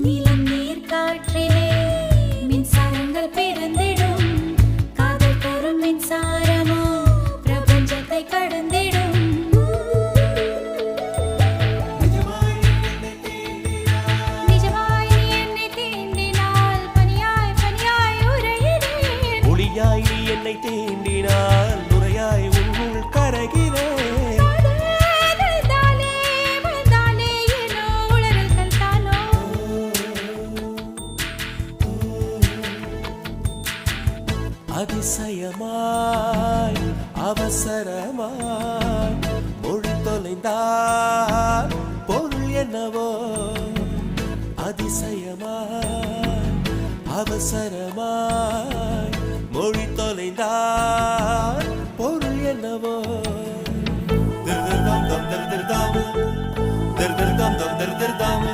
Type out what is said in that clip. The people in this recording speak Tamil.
நிலம் நீர் காற்றிலே மின்சாரங்கள் பிறந்திடும். காதல் தரும் மின்சாரமோ பிரபஞ்சத்தை கடந்திடும். நிஜமாய் நீ என்னை தீண்டினால் பனியாய் பனியாய் உறைகிறேன். ஒளியாய் நீ என்னை தீண்டினால் நுரையாய் உன்னுள் கரைகிறேன். அதிசயமாய் அவசரமாய் மொழி தொலைந்தால் பொருள் என்னவோ. அதிசயமாய் அவசரமாய் மொழி தொலைந்தால் பொருள் என்னவோ. திர் திர் தம் தம் திர் திர் தாம் திர் திர் தம் தம் திர் திர் தாம்